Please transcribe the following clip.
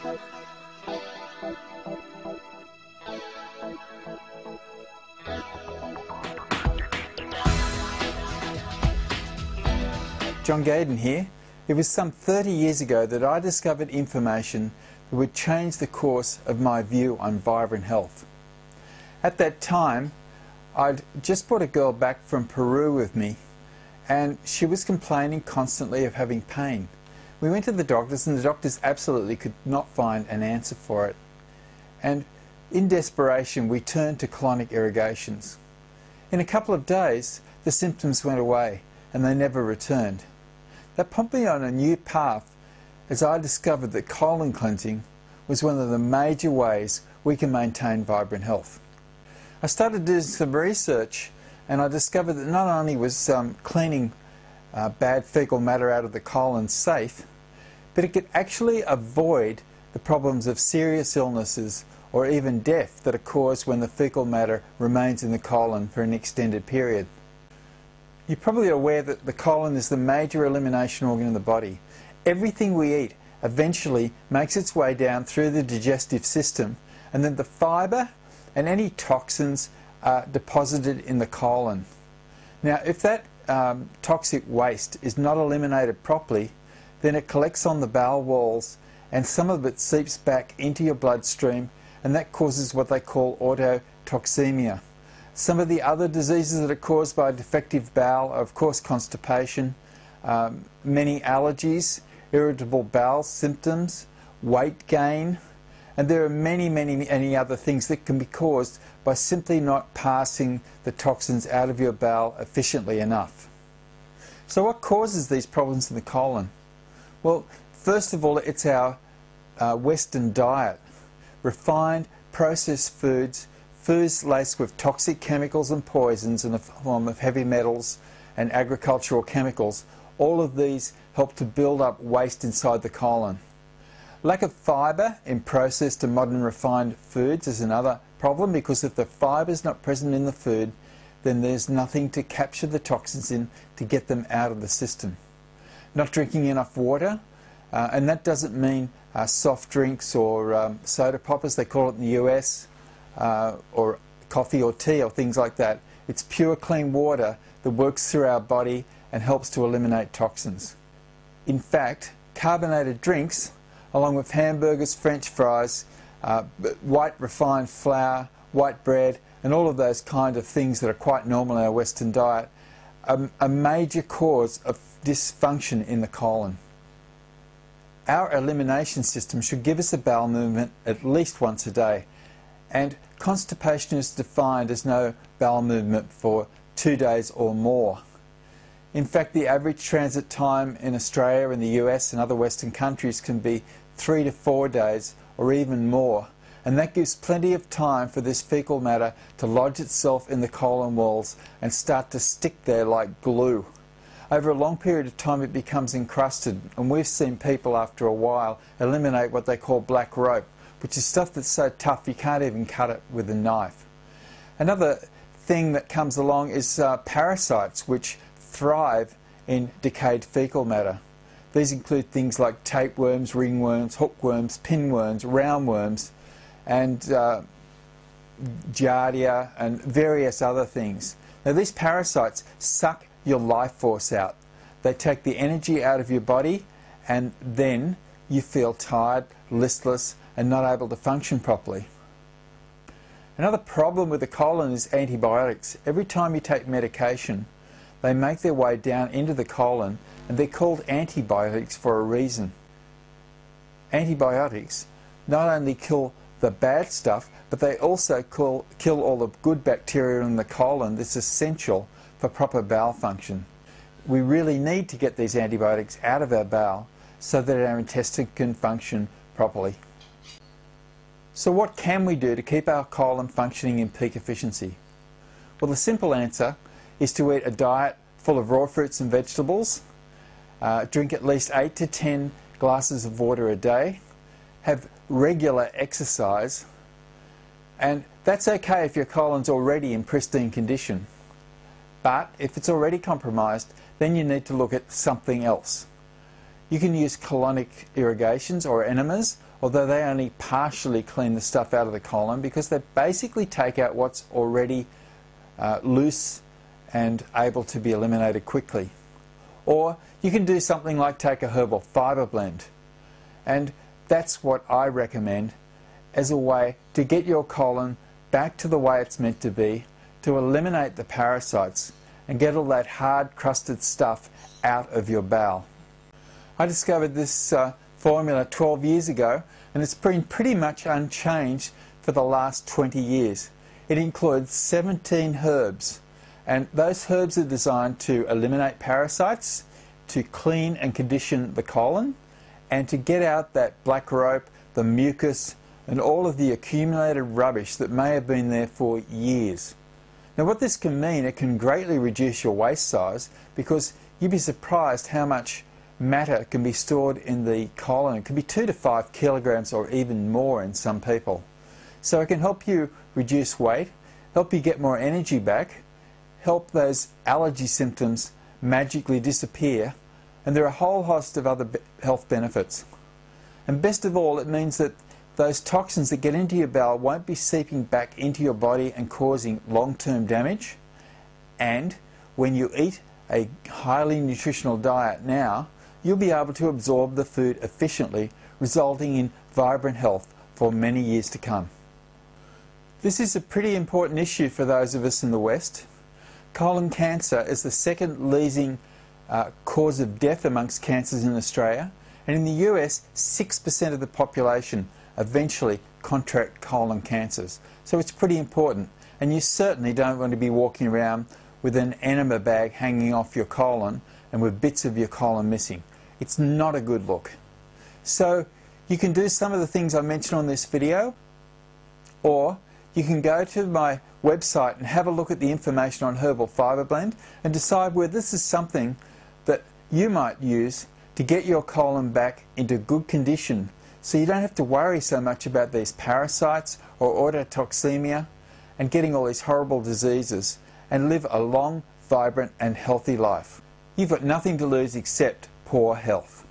John Gaydon here. It was some 30 years ago that I discovered information that would change the course of my view on vibrant health. At that time, I'd just brought a girl back from Peru with me, and she was complaining constantly of having pain. We went to the doctors, and the doctors absolutely could not find an answer for it. And in desperation, we turned to colonic irrigations. In a couple of days, the symptoms went away, and they never returned. That put me on a new path as I discovered that colon cleansing was one of the major ways we can maintain vibrant health. I started doing some research, and I discovered that not only was cleaning bad fecal matter out of the colon safe, but it could actually avoid the problems of serious illnesses or even death that are caused when the fecal matter remains in the colon for an extended period. You're probably aware that the colon is the major elimination organ in the body. Everything we eat eventually makes its way down through the digestive system, and then the fibre and any toxins are deposited in the colon. Now, if that toxic waste is not eliminated properly, then it collects on the bowel walls, and some of it seeps back into your bloodstream, and that causes what they call autotoxemia. Some of the other diseases that are caused by a defective bowel are, of course, constipation, many allergies, irritable bowel symptoms, weight gain, and there are many other things that can be caused by simply not passing the toxins out of your bowel efficiently enough. So what causes these problems in the colon? Well, first of all, it's our Western diet. Refined, processed foods, foods laced with toxic chemicals and poisons in the form of heavy metals and agricultural chemicals. All of these help to build up waste inside the colon. Lack of fibre in processed and modern refined foods is another problem, because if the fibre is not present in the food, then there's nothing to capture the toxins in to get them out of the system. Not drinking enough water, and that doesn't mean soft drinks or soda pop, as they call it in the US, or coffee or tea or things like that. It's pure clean water that works through our body and helps to eliminate toxins. In fact, carbonated drinks, along with hamburgers, French fries, white refined flour, white bread, and all of those kind of things that are quite normal in our Western diet, are a major cause of dysfunction in the colon. Our elimination system should give us a bowel movement at least once a day, and constipation is defined as no bowel movement for 2 days or more. In fact, the average transit time in Australia and the US and other Western countries can be 3 to 4 days or even more, and that gives plenty of time for this fecal matter to lodge itself in the colon walls and start to stick there like glue. Over a long period of time it becomes encrusted, and we've seen people after a while eliminate what they call black rope, which is stuff that's so tough you can't even cut it with a knife. Another thing that comes along is parasites, which thrive in decayed fecal matter. These include things like tapeworms, ringworms, hookworms, pinworms, roundworms, and giardia, and various other things. Now, these parasites suck your life force out. They take the energy out of your body, and then you feel tired, listless, and not able to function properly. Another problem with the colon is antibiotics. Every time you take medication, they make their way down into the colon, and they're called antibiotics for a reason. Antibiotics not only kill the bad stuff, but they also kill all the good bacteria in the colon that's essential for proper bowel function. We really need to get these antibiotics out of our bowel so that our intestine can function properly. So what can we do to keep our colon functioning in peak efficiency? Well, the simple answer is to eat a diet full of raw fruits and vegetables, drink at least 8 to 10 glasses of water a day, have regular exercise, and that's okay if your colon's already in pristine condition. But if it's already compromised, then you need to look at something else. You can use colonic irrigations or enemas, although they only partially clean the stuff out of the colon because they basically take out what's already loose and able to be eliminated quickly. Or you can do something like take a Herbal Fiberblend, and that's what I recommend as a way to get your colon back to the way it's meant to be, to eliminate the parasites and get all that hard crusted stuff out of your bowel. I discovered this formula 12 years ago, and it's been pretty much unchanged for the last 20 years. It includes 17 herbs, and those herbs are designed to eliminate parasites, to clean and condition the colon, and to get out that black rope, the mucus, and all of the accumulated rubbish that may have been there for years. Now what this can mean, it can greatly reduce your waist size, because you'd be surprised how much matter can be stored in the colon. It can be 2 to 5 kilograms or even more in some people. So it can help you reduce weight, help you get more energy back, help those allergy symptoms magically disappear, and there are a whole host of other health benefits. And best of all, it means that those toxins that get into your bowel won't be seeping back into your body and causing long-term damage. And when you eat a highly nutritional diet now, you'll be able to absorb the food efficiently, resulting in vibrant health for many years to come. This is a pretty important issue for those of us in the West. Colon cancer is the second leading cause of death amongst cancers in Australia, and in the US 6% of the population eventually contract colon cancers. So it's pretty important, and you certainly don't want to be walking around with an enema bag hanging off your colon and with bits of your colon missing. It's not a good look. So you can do some of the things I mentioned on this video, or you can go to my website and have a look at the information on Herbal Fiberblend and decide whether this is something that you might use to get your colon back into good condition, so you don't have to worry so much about these parasites or autotoxemia and getting all these horrible diseases, and live a long, vibrant and healthy life. You've got nothing to lose except poor health.